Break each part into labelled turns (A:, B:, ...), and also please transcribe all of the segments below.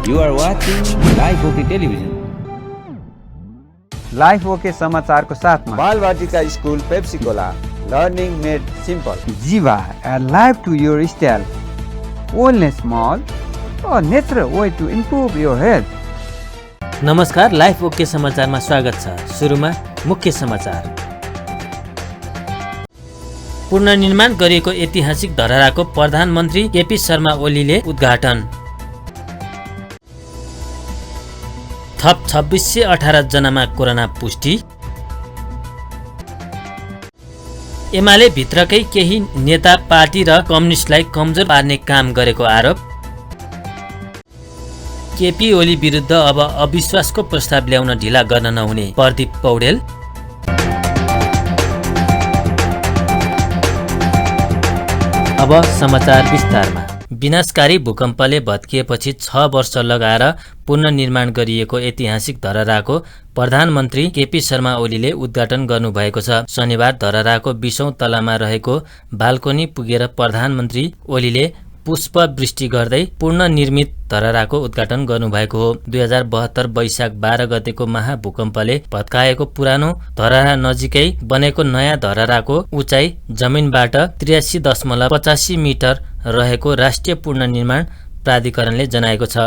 A: You are watching Live OK Television.
B: Life OK समाचारको साथमा
C: Balwatika school Pepsicola learning made simple
B: Jiva life to your style wellness mall natural way to improve your health.
D: नमस्कार, Life OK समाचारमा स्वागत छ। सुरुमा मुख्य समाचार। पुनर्निर्माण गरिएको ऐतिहासिक धरहराको प्रधानमन्त्री केपी शर्मा ओलीले उद्घाटन। थप 2618 जनामा कोरोना पुष्टि। एमाले भित्रकै केही नेता पार्टी र कम्युनिस्टलाई कमजोर पार्ने काम गरेको आरोप। केपी ओली विरुद्ध अब अविश्वासको प्रस्ताव ल्याउन ढिला गर्न नहुने प्रदीप पौडेल। अब समाचार विस्तारमा। विनाशकारी भूकम्पले भत्किएपछि 6 वर्ष लगाएर पुनर्निर्माण गरिएको ऐतिहासिक धरहराको प्रधानमन्त्री केपी शर्मा ओलीले उद्घाटन गर्नुभएको छ। शनिबार धरहराको 20औं तलामा रहेको बाल्कोनी पुगेर प्रधानमन्त्री ओलीले पुष्पवृष्टि गर्दै पुनर्निर्मित धरहराको उद्घाटन गर्नुभएको हो। 2072 वैशाख 12 गतेको महाभूकम्पले भत्काएको पुरानो धरहरा नजिकै बनेको नयाँ धरहराको उचाइ जमिनबाट 83.85 मिटर रहेको राष्ट्रिय पुनर्निर्माण प्राधिकरणले जनाएको छ।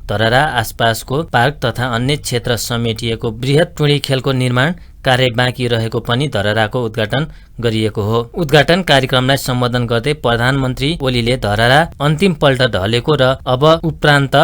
D: धरहरा आसपासको पार्क तथा अन्य क्षेत्र समेटिएको बृहत टुँडी खेलको निर्माण कार्य बाँकी रहेको पनि धरहराको उद्घाटन गरिएको हो। उद्घाटन कार्यक्रमलाई सम्बोधन गर्दै प्रधानमन्त्री ओलीले धरहरा अन्तिम पल्ट ढलेको र अब उपरान्त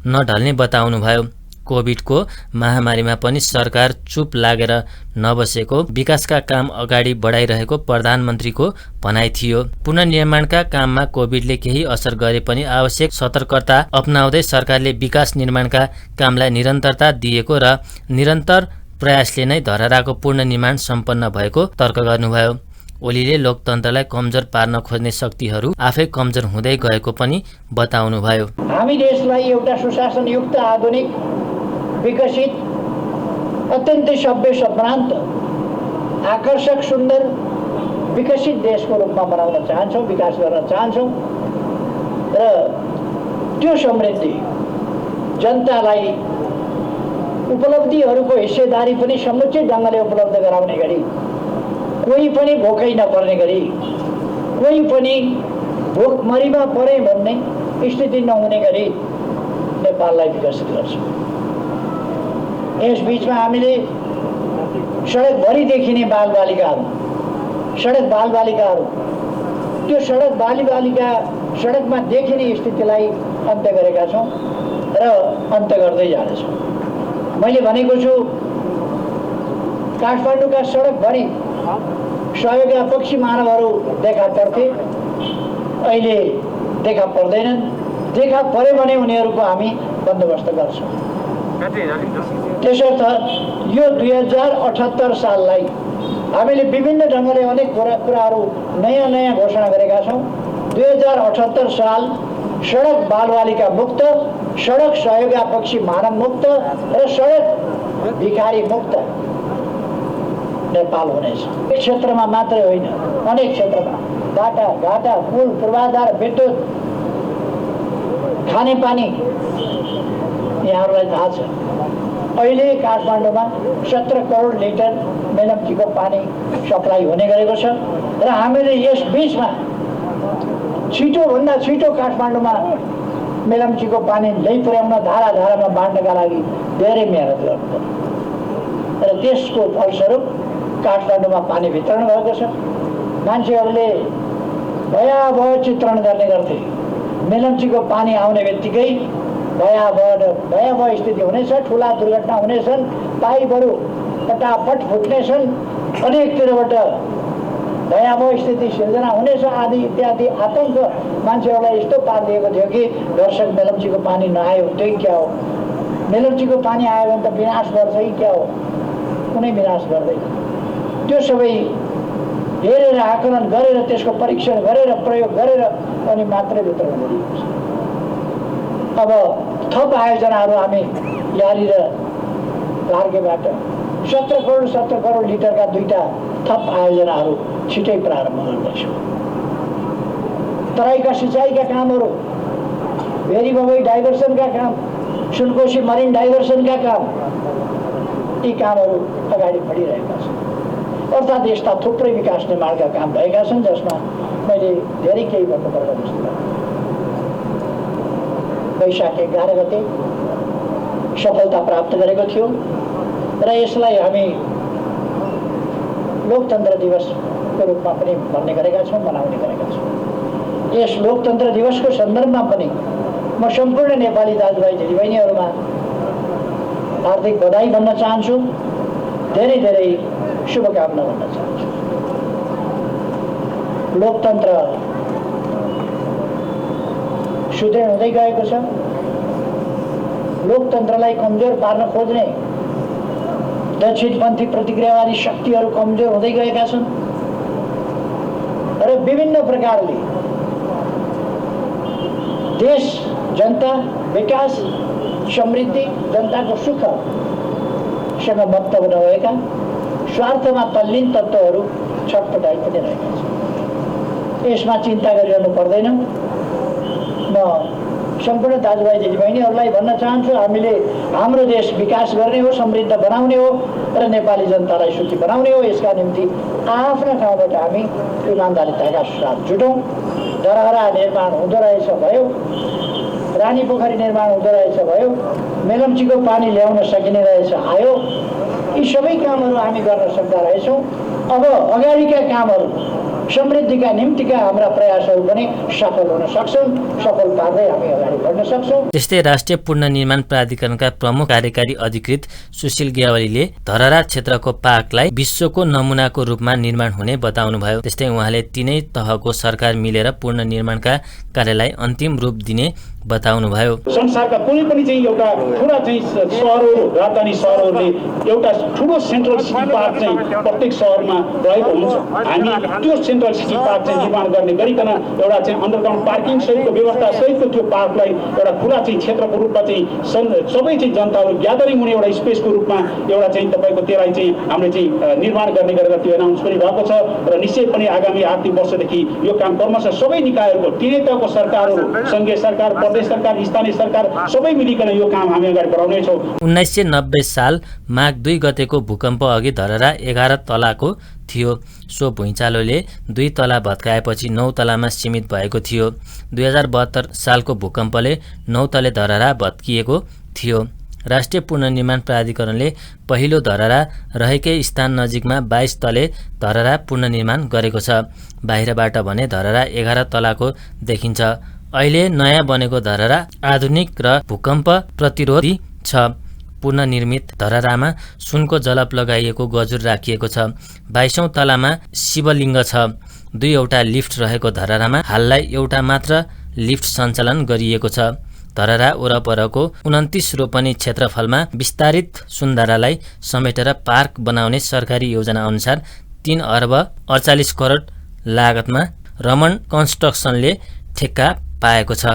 D: नढल्ने बताउनुभयो। कोभिडको महामारीमा पनि सरकार चुप लागेर नबसेको, विकासका काम अगाडि बढाइरहेको प्रधानमन्त्रीको भनाइ थियो। पुनर्निर्माणका काममा कोभिडले केही असर गरे पनि आवश्यक सतर्कता अपनाउँदै सरकारले विकास निर्माणका कामलाई निरन्तरता दिएको र निरन्तर प्रयासले नै धरहराको पुनर्निर्माण सम्पन्न भएको तर्क गर्नुभयो। ओलीले लोकतन्त्रलाई कमजोर पार्न खोज्ने शक्तिहरू आफै कमजोर हुँदै गएको पनि बताउनुभयो।
E: हामी देशलाई एउटा सुशासनयुक्त, आधुनिक, विकसित, अत्यन्तै सभ्य, सम्भ्रान्त, आकर्षक, सुन्दर, विकसित देशको रूपमा बनाउन चाहन्छौँ, विकास गर्न चाहन्छौँ र त्यो समृद्धि जनतालाई उपलब्धिहरूको हिस्सेदारी पनि समुचित ढङ्गले उपलब्ध गराउने गरी, कोही पनि भोकै नपर्ने गरी, कोही पनि भोकमरीमा परे भन्ने स्थिति नहुने गरी नेपाललाई विकसित गर्छौँ। यस बीचमा हामीले सडकभरि देखिने बालबालिकाहरू, सडक बालबालिकाहरू, त्यो सडक बालबालिका सडकमा देखिने स्थितिलाई अन्त्य गरेका छौँ र अन्त्य गर्दै जानेछौँ। मैले भनेको छु, काठमाडौँका सडकभरि सहयोगापक्षी मानवहरू देखा पर्थे, अहिले देखा पर्दैनन्। देखा परे भने उनीहरूको हामी बन्दोबस्त गर्छौँ। त्यसर्थ यो 2078 साललाई हामीले विभिन्न ढङ्गले अनेक कुराहरू नयाँ नयाँ घोषणा गरेका छौँ। 2078 साल सडक बालबालिका मुक्त, सडक सहयोगापक्षी मानव मुक्त र सडक भिखारी मुक्त नेपाल हुनेछ। एक क्षेत्रमा मात्रै होइन, अनेक क्षेत्रमा बाटा, घाटा, पुल, पूर्वाधार, विद्युत, खानेपानी यहाँहरूलाई थाहा छ। अहिले काठमाडौँमा 17 करोड लिटर मेलम्चीको पानी सप्लाई हुने गरेको छ र हामीले यस बिचमा छिटोभन्दा छिटो काठमाडौँमा मेलम्चीको पानी ल्याइपुर्याउन, धारा धारामा बाँड्नका लागि धेरै मेहनत गर्नुपर्छ र त्यसको फलस्वरूप काठमाडौँमा पानी वितरण भएको छ। मान्छेहरूले भयावह चित्रण गर्ने गर्थे। मेलम्चीको पानी आउने बित्तिकै भयावह स्थिति हुनेछ, ठुला दुर्घटना हुनेछन्, पाइपहरू फटाफट फुट्नेछन्, अनेकतिरबाट भयावह स्थिति सिर्जना हुनेछ आदि इत्यादि आतंक मान्छेहरूलाई यस्तो पारिदिएको थियो कि दर्शक मेलम्चीको पानी नआयो त्यही क्या हो, मेलम्चीको पानी आयो भने त विनाश गर्छ कि क्या हो, कुनै विनाश गर्दैन। त्यो सबै हेरेर, आकलन गरेर, त्यसको परीक्षण गरेर, प्रयोग गरेर अनि मात्रै वितरण गरिएको छ। अब थप आयोजनाहरू हामी यहाँनिर लार्गेबाट 17 करोड लिटरका 2टा थप आयोजनाहरू छिटै प्रारम्भ गर्दैछौँ। तराईका सिँचाइका कामहरू, भेरी बबई डाइभर्सनका काम सुनकोशी मरिन डाइभर्सनका काम, यी कामहरू अगाडि बढिरहेका छन्। अर्थात् यस्ता थुप्रै विकास निर्माणका काम भएका छन् जसमा मैले धेरै केही भन्नुपर्छ जस्तो लाग्छ। वैशाख 11 गते सफलता प्राप्त गरेको थियो र यसलाई हामी लोकतन्त्र दिवसको रूपमा पनि भन्ने गरेका छौँ, मनाउने गरेका छौँ। यस लोकतन्त्र दिवसको सन्दर्भमा पनि म सम्पूर्ण नेपाली दाजुभाइ दिदीबहिनीहरूमा हार्दिक बधाई भन्न चाहन्छु, धेरै धेरै शुभकामना भन्न चाहन्छु। लोकतन्त्र सुदृढ हुँदै गएको छ। लोकतन्त्रलाई कमजोर पार्न खोज्ने दक्षिणपन्थी प्रतिक्रियावादी शक्तिहरू कमजोर हुँदै गएका छन् र विभिन्न प्रकारले देश, जनता, विकास, समृद्धि, जनताको सुखसँग मतलब नभएका स्वार्थमा तल्लीन तत्त्वहरू छटपटाइ पनि रहेका छन्। यसमा चिन्ता गरिरहनु पर्दैन। म सम्पूर्ण दाजुभाइ दिदीबहिनीहरूलाई भन्न चाहन्छु, हामीले हाम्रो देश विकास गर्ने हो, समृद्ध बनाउने हो र नेपाली जनतालाई सुखी बनाउने हो। यसका निम्ति आफ्ना ठाउँबाट हामी इमान्दारिताका साथ जुटौँ। धरहरा निर्माण हुँदो रहेछ भयो, रानी पोखरी निर्माण हुँदो रहेछ भयो, मेलम्चीको पानी ल्याउन सकिने रहेछ आयो। यी सबै कामहरू हामी गर्न सक्दा रहेछौँ। अब अगाडिका कामहरू, समृद्धिका निम्तिका हाम्रा प्रयासहरू पनि सफल हुन सक्छन्। सफल पार्दै हामी अगाडि बढ्न सक्छौँ।
D: त्यस्तै राष्ट्रिय पुनर्निर्माण प्राधिकरणका प्रमुख कार्यकारी अधिकृत सुशील ग्यावालीले धरहरा क्षेत्रको पार्कलाई विश्वको नमुनाको रूपमा निर्माण हुने बताउनुभयो। त्यस्तै उहाँले तीनै तहको सरकार मिलेर पुनर्निर्माणका कार्यलाई अन्तिम रूप दिने बताउनुभयो।
F: संसारका कुनै पनि चाहिँ एउटा ठुला चाहिँ सहरहरू, राजधानी सहरहरूले एउटा ठुलो सेन्ट्रल सिटी पार्क चाहिँ प्रत्येक सहरमा रहेको हुन्छ। हामी त्यो सेन्ट्रल सिटी पार्क चाहिँ निर्माण गर्ने गरिकन एउटा चाहिँ अन्डरग्राउन्ड पार्किङ सहितको व्यवस्था सहितको त्यो पार्कलाई एउटा खुला चाहिँ क्षेत्रको रूपमा चाहिँ सबै चाहिँ जनताहरू ग्यादरिङ हुने एउटा स्पेसको रूपमा एउटा चाहिँ तपाईँको त्यसलाई चाहिँ हामीले चाहिँ निर्माण गर्ने गरेर त्यो एनाउन्स पनि भएको छ र निश्चय पनि आगामी आर्थिक वर्षदेखि यो काम क्रमशः सबै निकायहरूको, तीनै तहको सरकारहरू, सङ्घीय सरकार, प्रदेश सरकार, स्थानीय सरकार सबै मिलिकन यो काम हामी अगाडि बढाउनेछौँ।
D: 1990 साल माघ 2 गतेको भूकम्प अघि धरहरा 11 तलाको थियो। सो भुइँचालोले 2 तला भत्काएपछि 9 तलामा सीमित भएको थियो। 2072 सालको भूकम्पले 9 तले धरहरा भत्किएको थियो। राष्ट्रिय पुनर्निर्माण प्राधिकरणले पहिलो धरहरा रहेकै स्थान नजिकमा 22 तले धरहरा पुनर्निर्माण गरेको छ। बाहिरबाट भने धरहरा 11 तलाको देखिन्छ। अहिले नयाँ बनेको धरहरा आधुनिक र भूकम्प प्रतिरोधी छ। पुनर्निर्मित धरहरामा सुनको जलप लगाइएको गजुर राखिएको छ। 22औं तलामा शिवलिङ्ग छ। 2वटा लिफ्ट रहेको धरहरामा हाललाई एउटा मात्र लिफ्ट सञ्चालन गरिएको छ। धरहरा वरपरको 29 रोपनी क्षेत्रफलमा विस्तारित सुन्धारालाई समेटेर पार्क बनाउने सरकारी योजना अनुसार 3 अर्ब 48 करोड लागतमा रमन कन्स्ट्रक्सनले ठेक्का पाएको छ।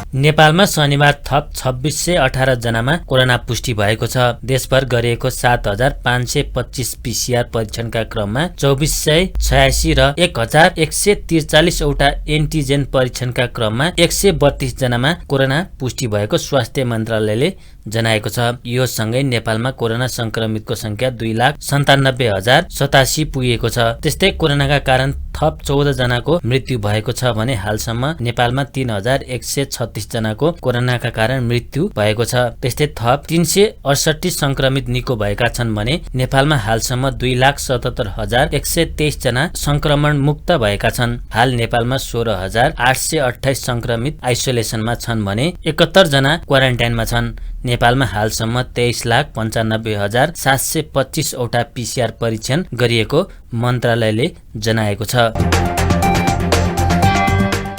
D: नेपालमा शनिबार थप 2618 जनामा कोरोना पुष्टि भएको छ। देशभर गरिएको 7525 पीसीआर परीक्षणका क्रममा 2486 र 1143 वटा एन्टिजेन परीक्षणका क्रममा 132 जनामा कोरोना पुष्टि भएको स्वास्थ्य मन्त्रालयले जनाएको छ। यो सँगै नेपालमा कोरोना संक्रमितको संख्या 2,97,087 पुगेको छ। त्यस्तै कोरोनाका कारण थप 14 जनाको मृत्यु भएको छ भने हालसम्म नेपालमा 3136 जनाको कोरोनाका कारण मृत्यु भएको छ। त्यस्तै थप 368 संक्रमित निको भएका छन् भने नेपालमा हालसम्म 2,77,123 जना संक्रमण मुक्त भएका छन्। हाल नेपालमा 16,828 संक्रमित आइसोलेसनमा छन् भने 71 जना क्वारेन्टाइनमा छन्। नेपालमा हालसम्म 23,95,725 वटा पीसीआर परीक्षण गरिएको मन्त्रालयले जनाएको छ।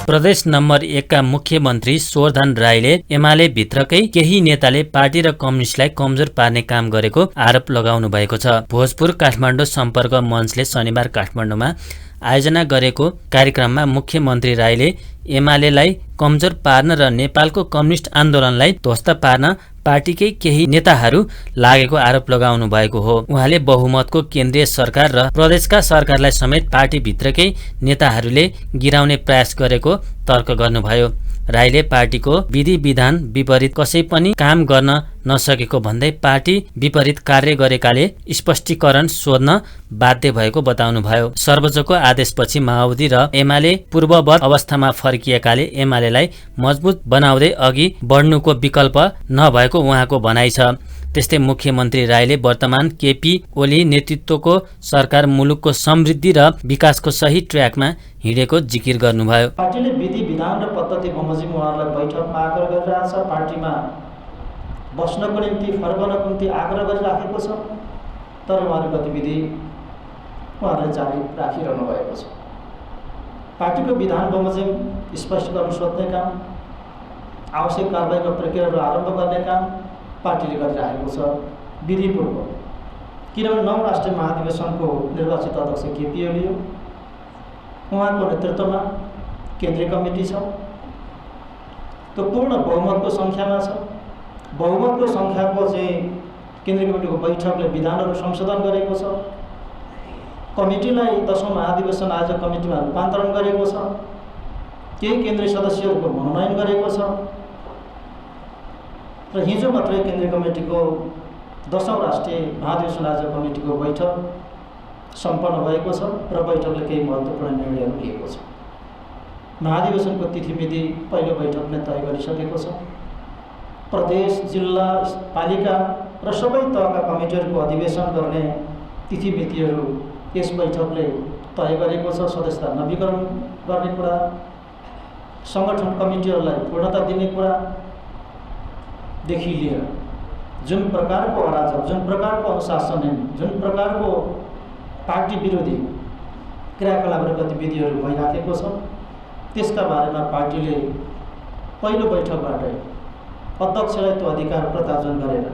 D: प्रदेश नम्बर 1 का मुख्यमन्त्री स्वरधन राईले एमाले भित्रकै केही नेताले पार्टी र कम्युनिस्टलाई कमजोर पार्ने काम गरेको आरोप लगाउनु भएको छ। भोजपुर काठमाडौँ सम्पर्क मञ्चले शनिबार काठमाडौँमा आयोजना गरेको कार्यक्रममा मुख्यमन्त्री राईले एमालेलाई कमजोर पार्न र नेपालको कम्युनिस्ट आन्दोलनलाई ध्वस्त पार्न पार्टीकै केही नेताहरू लागेको आरोप लगाउनु भएको हो। उहाँले बहुमतको केन्द्रीय सरकार र प्रदेशका सरकारलाई समेत पार्टीभित्रकै नेताहरूले गिराउने प्रयास गरेको तर्क गर्नुभयो। राईले पार्टीको विधि विधान विपरीत कसै पनि काम गर्न नसकेको भन्दै पार्टी विपरीत कार्य गरेकाले स्पष्टीकरण सोध्न बाध्य भएको बताउनुभयो। सर्वोच्चको आदेशपछि माओवादी र एमाले पूर्ववत अवस्थामा फर्किएकाले एमालेलाई मजबुत बनाउँदै अघि बढ्नुको विकल्प नभएको उहाँको भनाइ छ। त्यस्तै मुख्यमन्त्री राईले वर्तमान केपी ओली नेतृत्वको सरकार मुलुकको समृद्धि र विकासको सही ट्र्याकमा हिँडेको जिकिर गर्नुभयो।
G: पार्टीले विधि विधान र पद्धति बमोजिम उहाँहरूलाई बैठकमा आग्रह गरिरहेछ, पार्टीमा बस्नको निम्ति फर्कनको निम्ति आग्रह गरिराखेको छ, तर उहाँले गतिविधि उहाँहरूले जारी राखिरहनु भएको छ। पार्टीको विधान बमोजिम स्पष्टीकरण सोध्ने काम, आवश्यक कारबाहीको प्रक्रियाहरू आरम्भ गर्ने काम पार्टीले गरिरहेको छ विधिपूर्व। किनभने 9 राष्ट्रिय महाधिवेशनको निर्वाचित अध्यक्ष केपी ओली हो, उहाँको नेतृत्वमा केन्द्रीय कमिटी छ, त्यो पूर्ण बहुमतको सङ्ख्यामा छ। बहुमतको सङ्ख्याको चाहिँ केन्द्रीय कमिटीको बैठकले विधानहरू संशोधन गरेको छ, कमिटीलाई 10औं महाधिवेशन आयोजक कमिटीमा रूपान्तरण गरेको छ, केही केन्द्रीय सदस्यहरूको मनोनयन गरेको छ र हिजो मात्रै केन्द्रीय कमिटीको 10औं राष्ट्रिय महाधिवेशन आयोजक कमिटीको बैठक सम्पन्न भएको छ र बैठकले केही महत्त्वपूर्ण निर्णयहरू लिएको छ। महाधिवेशनको तिथिमिति पहिलो बैठकले तय गरिसकेको छ। प्रदेश, जिल्ला, पालिका र सबै तहका कमिटीहरूको अधिवेशन गर्ने तिथिमितिहरू यस बैठकले तय गरेको छ। सदस्यता नवीकरण गर्ने कुरा, सङ्गठन कमिटीहरूलाई पूर्णता दिने कुरादेखि लिएर जुन प्रकारको अराजक, जुन प्रकारको अनुशासनहीन, जुन प्रकारको पार्टी विरोधी क्रियाकलाप र गतिविधिहरू भइराखेको छ, त्यसका बारेमा पार्टीले पहिलो बैठकबाटै अध्यक्षलाई त्यो अधिकार प्रत्यार्जन गरेर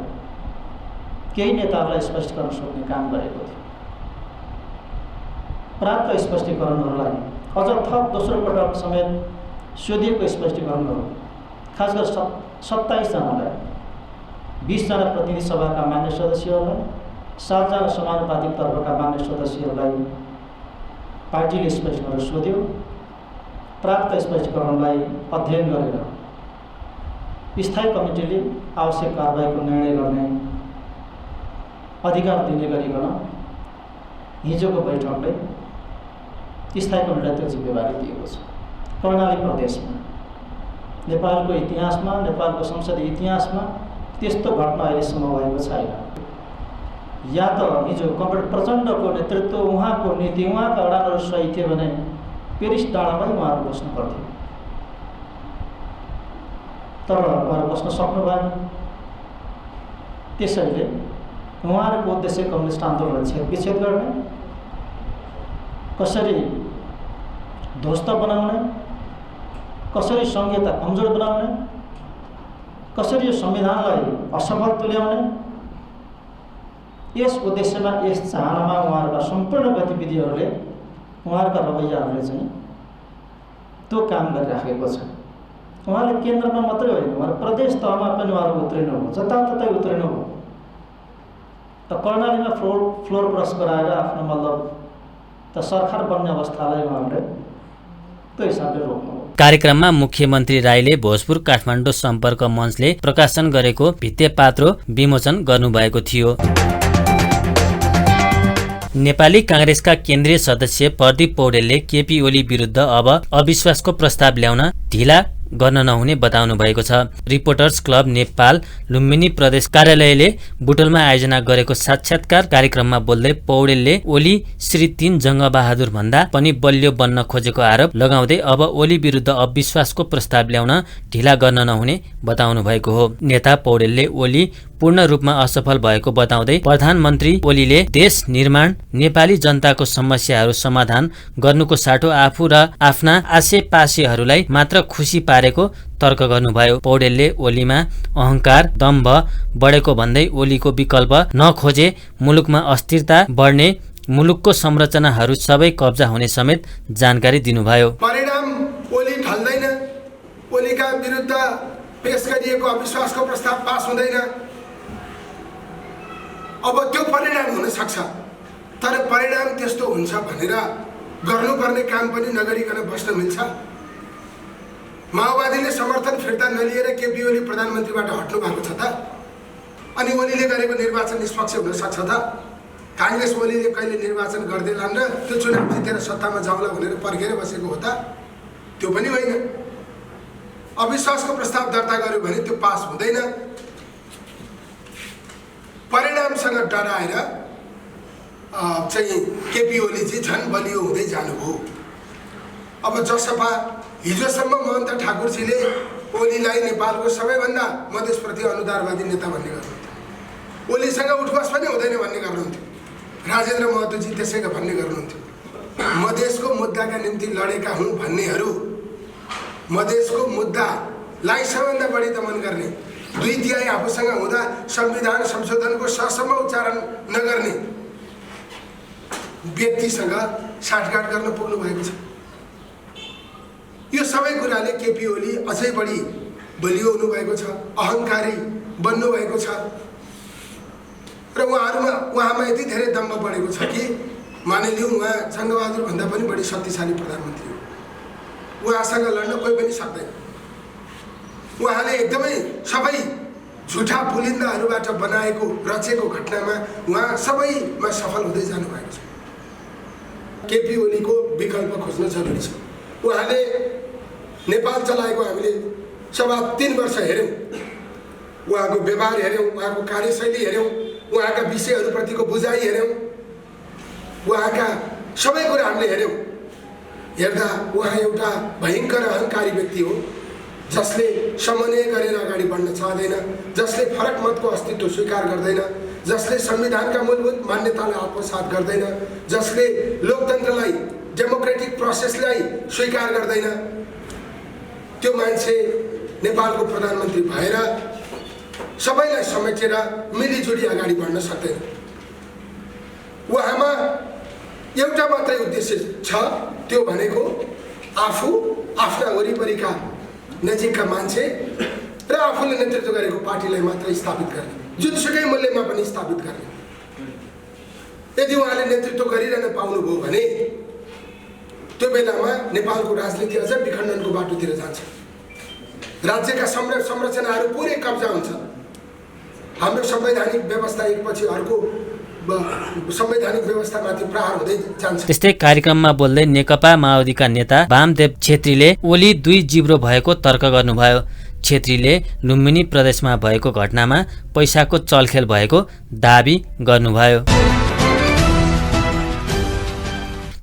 G: केही नेताहरूलाई स्पष्टीकरण सोध्ने काम गरेको थियो। प्राप्त स्पष्टीकरणहरूलाई अझ थप दोस्रो पटक समेत सोधिएको स्पष्टीकरणहरू, खास गरी 27 जनालाई, 20 जना प्रतिनिधि सभाका मान्य सदस्यहरूलाई, 7 जना समानुपातिक तर्फका मान्य सदस्यहरूलाई पार्टीले स्पष्टीकरण सोध्यो। प्राप्त स्पष्टीकरणलाई अध्ययन गरेर स्थायी कमिटीले आवश्यक कारबाहीको निर्णय गर्ने अधिकार दिने गरिकन हिजोको बैठकले स्थायी कमिटीलाई त्यो जिम्मेवारी दिएको छ। कर्णाली प्रदेशमा, नेपालको इतिहासमा, नेपालको संसदीय इतिहासमा त्यस्तो घटना अहिलेसम्म भएको छैन। या त हिजो कमरेड प्रचण्डको नेतृत्व, उहाँको नीति, उहाँका अडानहरू सही थियो भने पेरिस डाँडामै उहाँहरू बस्नु पर्थ्यो, तर उहाँहरू बस्न सक्नु भएन। त्यसैले उहाँहरूको उद्देश्य कम्युनिस्ट आन्दोलनलाई विच्छेद गर्ने, कसरी ध्वस्त बनाउने, कसरी संहिता कमजोर बनाउने, कसरी यो संविधानलाई असफल तुल्याउने, यस उद्देश्यमा, यस चाहनामा उहाँहरूका सम्पूर्ण गतिविधिहरूले, उहाँहरूका रवैयाहरूले चाहिँ त्यो काम गरिराखेको छ। उहाँले केन्द्रमा मात्रै होइन, उहाँहरू प्रदेश तहमा पनि उहाँहरू उत्रिनु हो, जताततै उत्रिनु हो। त कर्णालीमा फ्लोर क्रस गराएर आफ्नो मतलब त सरकार बन्ने अवस्थालाई उहाँहरूले त्यो हिसाबले रोक्नु हो।
D: कार्यक्रममा मुख्यमन्त्री राईले भोजपुर काठमाडौँ सम्पर्क मञ्चले प्रकाशन गरेको भित्तेपात्रो विमोचन गर्नुभएको थियो। नेपाली कांग्रेसका केन्द्रीय सदस्य प्रदीप पौडेलले केपी ओली विरुद्ध अब अविश्वासको प्रस्ताव ल्याउन ढिला गर्न नहुने बताउनु भएको छ। रिपोर्टर्स क्लब नेपाल लुम्बिनी प्रदेश कार्यालयले बुटोलमा आयोजना गरेको साक्षात्कार कार्यक्रममा बोल्दै पौडेलले ओली श्री 3 जङ्गबहादुर भन्दा पनि बलियो बन्न खोजेको आरोप लगाउँदै अब ओली विरुद्ध अविश्वासको प्रस्ताव ल्याउन ढिला गर्न नहुने बताउनु भएको हो। नेता पौडेलले ओली पूर्ण रूपमा असफल भएको बताउँदै प्रधानमन्त्री ओलीले देश निर्माण, नेपाली जनताको समस्याहरू समाधान गर्नुको साटो आफू र आफ्ना आसेपासेहरूलाई मात्र खुसी पारेको तर्क गर्नुभयो। पौडेलले ओलीमा अहंकार, दम्भ बढेको भन्दै ओलीको विकल्प नखोजे मुलुकमा अस्थिरता बढ्ने, मुलुकको संरचनाहरू सबै कब्जा हुने समेत जानकारी दिनुभयो।
H: परिणाम ओली ढल्दैन, ओलीका विरुद्ध पेश गरिएको अविश्वासको प्रस्ताव पास हुँदैन। अब त्यो परिणाम हुन सक्छ, तर परिणाम त्यस्तो हुन्छ भनेर गर्नुपर्ने काम पनि नगरिकन बस्न मिल्छ? माओवादीले समर्थन फिर्ता नलिएर केपी ओली प्रधानमन्त्रीबाट हट्नु भएको छ त? अनि ओलीले गरेको निर्वाचन निष्पक्ष हुन सक्छ त? काङ्ग्रेस ओलीले कहिले निर्वाचन गर्दैलान् र त्यो चुनाव जितेर सत्तामा जाउँला भनेर पर्खेर बसेको हो त? त्यो पनि होइन। अविश्वासको प्रस्ताव दर्ता गर्यो भने त्यो पास हुँदैन। परिणामसँग डराएर चाहिँ केपी ओलीजी झन् बलियो हुँदै जानुभयो। अब जसपा हिजोसम्म महन्त ठाकुरजीले ओलीलाई नेपालको सबैभन्दा मधेसप्रति अनुदारवादी नेता भन्ने गर्नुहुन्थ्यो। ओलीसँग उठबस पनि हुँदैन भन्ने गर्नुहुन्थ्यो। राजेन्द्र महतोजी त्यसैका भन्ने गर्नुहुन्थ्यो। मधेसको मुद्दाका निम्ति लडेका हुन् भन्नेहरू मधेसको मुद्दालाई सबभन्दा बढी दमन गर्ने, 2/3 आफूसँग हुँदा संविधान संशोधनको ससम्म उच्चारण नगर्ने व्यक्तिसँग साठगाँठ गर्न पुग्नु भएको छ। यो सबै कुराले केपी ओली अझै बढी बलियो हुनुभएको छ, अहङ्कारी बन्नुभएको छ र उहाँमा यति धेरै दम्भ बढेको छ कि मानिलिउँ उहाँ जङ्गबहादुर भन्दा पनि बढी शक्तिशाली प्रधानमन्त्री हो। उहाँसँग लड्न कोही पनि सक्दैन। उहाँले एकदमै सबै झुठा पुलिन्दाहरूबाट बनाएको रचेको घटनामा उहाँ सबैमा सफल हुँदै जानुभएको छ। केपी ओलीको विकल्प खोज्न जरुरी छ। उहाँले नेपाल चलाएको हामीले 3.25 वर्ष हेऱ्यौँ। उहाँको व्यवहार हेऱ्यौँ, उहाँको कार्यशैली हेऱ्यौँ, उहाँका विषयहरूप्रतिको बुझाइ हेऱ्यौँ, उहाँका सबै कुरा हामीले हेऱ्यौँ। हेर्दा उहाँ एउटा भयङ्कर अहङ्कारी व्यक्ति हो, जसले समन्वय गरेर अगाडि बढ्न चाहदैन, जसले फरक मतको अस्तित्व स्वीकार गर्दैन, जसले संविधानका मूलभूत मान्यतालाई आत्मसात गर्दैन, जसले लोकतन्त्रलाई डेमोक्रेटिक प्रोसेसलाई स्वीकार गर्दैन, त्यो मान्छे नेपालको प्रधानमन्त्री भएर सबैलाई समेटेर मिलिजुली अगाडि बढ्न सक्दैन। उहाँमा एउटा मात्रै उद्देश्य छ, त्यो भनेको आफू, आफ्ना वरिपरिका नजिकका मान्छे र आफूले नेतृत्व गरेको पार्टीलाई मात्र स्थापित गर्ने, जुनसुकै मूल्यमा पनि स्थापित गर्ने। यदि उहाँले नेतृत्व गरिरहन पाउनुभयो भने त्यो बेलामा नेपालको राजनीति अझ विखण्डनको बाटोतिर जान्छ। राज्यका संरचनाहरू पुरै कब्जा हुन्छ। हाम्रो संवैधानिक व्यवस्था एकपछि अर्को संवैधानिक व्यवस्थामाथि प्रहार हुँदै जान्छ।
D: त्यस्तै कार्यक्रममा बोल्दै नेकपा माओवादीका नेता वामदेव छेत्रीले ओली 2 जिब्रो भएको तर्क गर्नुभयो। छेत्रीले लुम्बिनी प्रदेशमा भएको घटनामा पैसाको चलखेल भएको दाबी गर्नुभयो।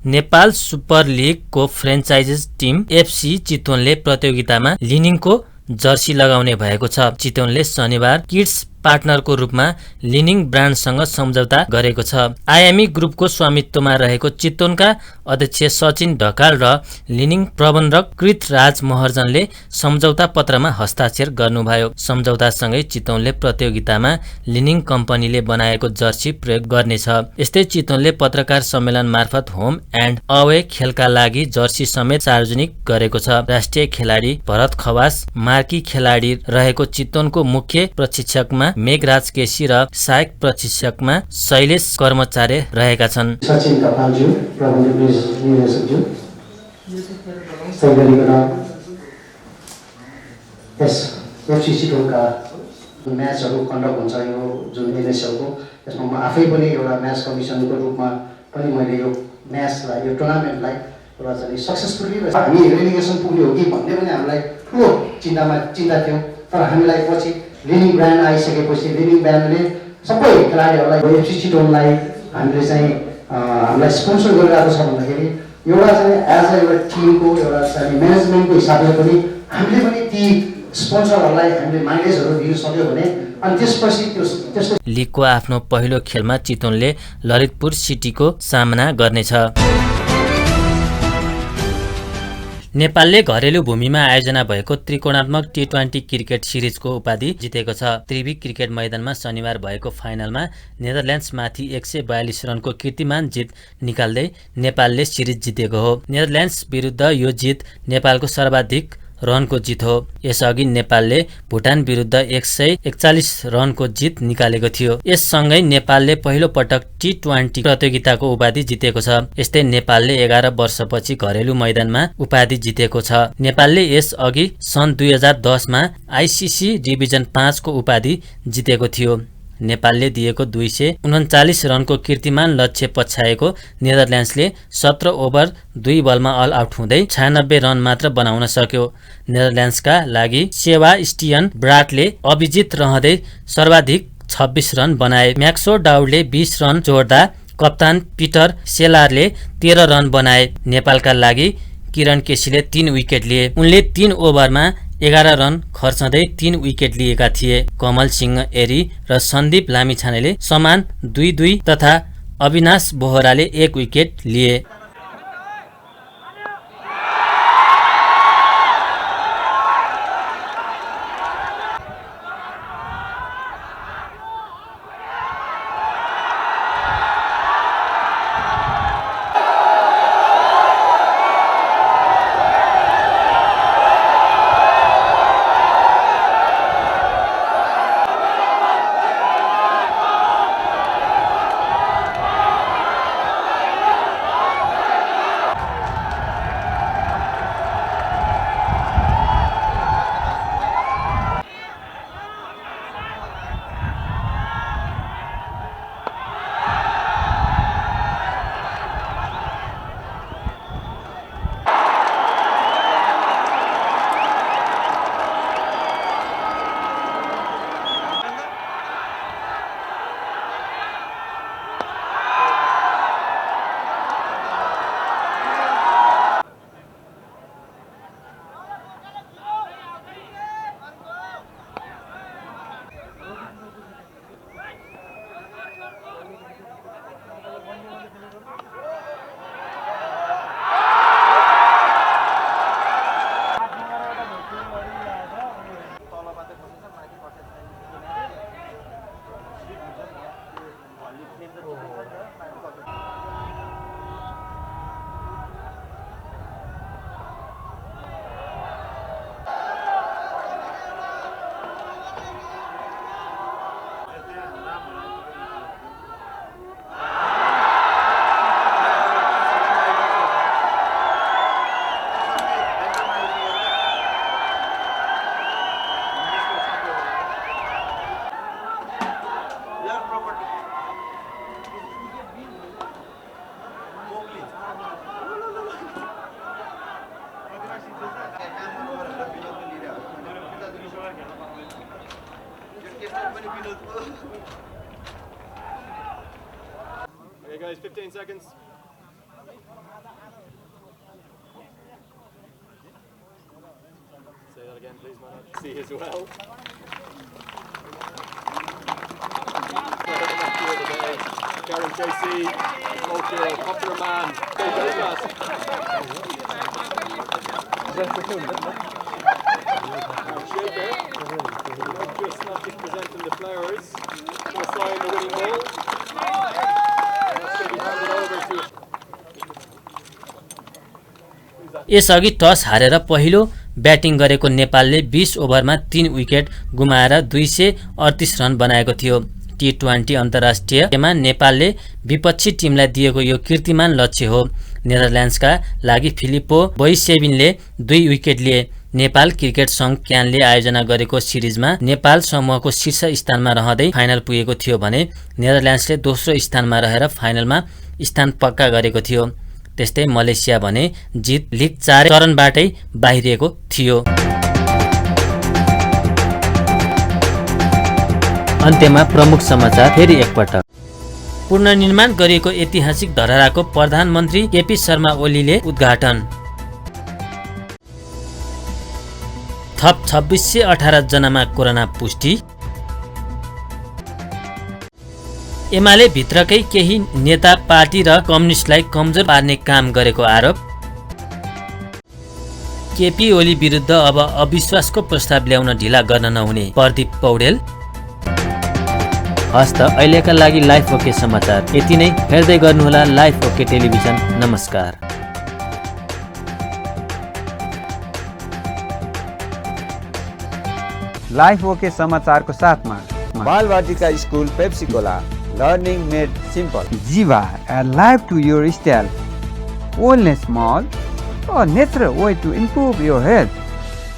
D: नेपाल सुपर लिगको फ्रेन्चाइजिज टिम एफसी चितवनले प्रतियोगितामा लिनिङको जर्सी लगाउने भएको छ। चितवनले शनिबार किड्स पार्टनरको रूपमा लिनिङ ब्रान्डसँग सम्झौता गरेको छ। आयामी ग्रुपको स्वामित्वमा रहेको चितवनका अध्यक्ष सचिन ढकाल र लिनिङ प्रबन्धक कृतराज महर्जनले सम्झौता पत्रमा हस्ताक्षर गर्नुभयो। सम्झौतासँगै चितवनले प्रतियोगितामा लिनिङ कम्पनीले बनाएको जर्सी प्रयोग गर्नेछ। यस्तै चितवनले पत्रकार सम्मेलन मार्फत होम एन्ड अवे खेलका लागि जर्सी समेत सार्वजनिक गरेको छ। राष्ट्रिय खेलाडी भरत खवास मार्की खेलाडी रहेको चितवनको मुख्य प्रशिक्षकमा मेघराज केसी र सहायक प्रशिक्षकमा शैलेश कर्मचारी रहेका छन्।
I: सचिन ढकालज्यू प्रबन्धक निर्देशकज्यू यस एफसी चितवनका म्याचहरू कन्डक्ट हुन्छ, यो जुन एनएसएलको, यसमा म आफै पनि एउटा म्याच कमिसनको रूपमा पनि मैले यो म्याचलाई, यो टुर्नामेन्टलाई एउटा चाहिँ सक्सेसफुली हामी रेलिगेसन पुग्ने हो कि भन्ने पनि हामीलाई ठुलो चिन्ता थियो। तर हामीलाई पछि लिनिङ ब्रान्ड आइसकेपछि लिनिङ ब्रान्डले सबै खेलाडीहरूलाई एफसी चितवनलाई हामीले चाहिँ हामीलाई स्पोन्सर गरिरहेको छ भन्दाखेरि एउटा चाहिँ एज अ एउटा टिमको एउटा चाहिँ म्यानेजमेन्टको हिसाबले पनि हामीले पनि ती स्पोन्सरहरूलाई हामीले माइलेजहरू दिन सक्यो भने अनि त्यसपछि त्यसको
D: लिगको आफ्नो पहिलो खेलमा चितवनले ललितपुर सिटीको सामना गर्नेछ। नेपालले घरेलु भूमिमा आयोजना भएको त्रिकोणात्मक टी20 क्रिकेट सिरिजको उपाधि जितेको छ। त्रिवी क्रिकेट मैदानमा शनिबार भएको फाइनलमा नेदरल्यान्ड्समाथि 142 रनको कीर्तिमान जित निकाल्दै नेपालले सिरिज जितेको हो। नेदरल्यान्ड्स विरुद्ध यो जित नेपालको सर्वाधिक रनको जित हो। यसअघि नेपालले भुटान विरुद्ध 141 रनको जित निकालेको थियो। यससँगै नेपालले पहिलो पटक T20 प्रतियोगिताको उपाधि जितेको छ। यस्तै नेपालले 11 वर्षपछि घरेलु मैदानमा उपाधि जितेको छ। नेपालले यसअघि सन् 2010 मा ICC डिभिजन 5 को उपाधि जितेको थियो। नेपालले दिएको 239 रनको कीर्तिमान लक्ष्य पछ्याएको नेदरल्यान्ड्सले 17 ओभर 2 बलमा अल आउट हुँदै 96 रन मात्र बनाउन सक्यो। नेदरल्यान्ड्सका लागि सेबास्टियन ब्राटले अभिजित रहँदै सर्वाधिक 26 रन बनाए। म्याक्सो डाउडले 20 रन जोड्दा कप्तान पिटर सेलारले 13 रन बनाए। नेपालका लागि किरण केसीले 3 विकेट लिए। उनले 3 ओभरमा 11 रन खर्चदै 3 विकेट लिएका थिए। कमल सिंह एरी र सन्दीप लामिछानेले समान 2-2 तथा अविनाश बोहराले 1 विकेट लिए।
J: Okay guys, 15 seconds. Say that again please, Manoj. See as well. Karen JC, Mokyo, popular man. Very fast. Not just presenting the flowers, we're flying the winning ball. That's going to be handed over to.
D: यसअघि toss हारेर पहिलो batting गरेको नेपालले 20 ओभरमा 3 wicket गुमाएर 238 run बनाएको थियो। T20 अन्तर्राष्ट्रियमा नेपालले विपक्षी टिमलाई दिएको यो कीर्तिमान लक्ष्य हो। नेदरल्यान्ड्सका लागि फिलिपो बोइसेविनले 2 विकेट लिए। नेपाल क्रिकेट संघ क्यानले आयोजना गरेको सिरिजमा नेपाल समूहको शीर्ष स्थानमा रहँदै फाइनल पुगेको थियो भने नेदरल्यान्ड्सले दोस्रो स्थानमा रहेर फाइनलमा स्थान पक्का गरेको थियो। त्यस्तै मलेसिया भने जित लिग 4 चरणबाटै बाहिरिएको थियो। अन्त्यमा प्रमुख समाचार फेरि एकपटक। पुनर्निर्माण गरिएको ऐतिहासिक धरहराको प्रधानमन्त्री केपी शर्मा ओलीले उद्घाटन। थप 2618 जनामा कोरोना पुष्टि। एमाले भित्रकै केही नेता पार्टी र कम्युनिस्टलाई कमजोर पार्ने काम गरेको आरोप। केपी ओली विरुद्ध अब अविश्वासको प्रस्ताव ल्याउन ढिला गर्न नहुने प्रदीप पौडेल। हस्त अहिलेका लागि लाइफ ओके समाचार यति नै। हेर्दै गर्नुहोला लाइफ ओके टेलिभिजन। नमस्कार।
B: लाइफ ओके समाचारको साथमा
C: Balwatika school Pepsicola learning made simple
B: Jiva a life to your style wellness mall a natural way to improve your health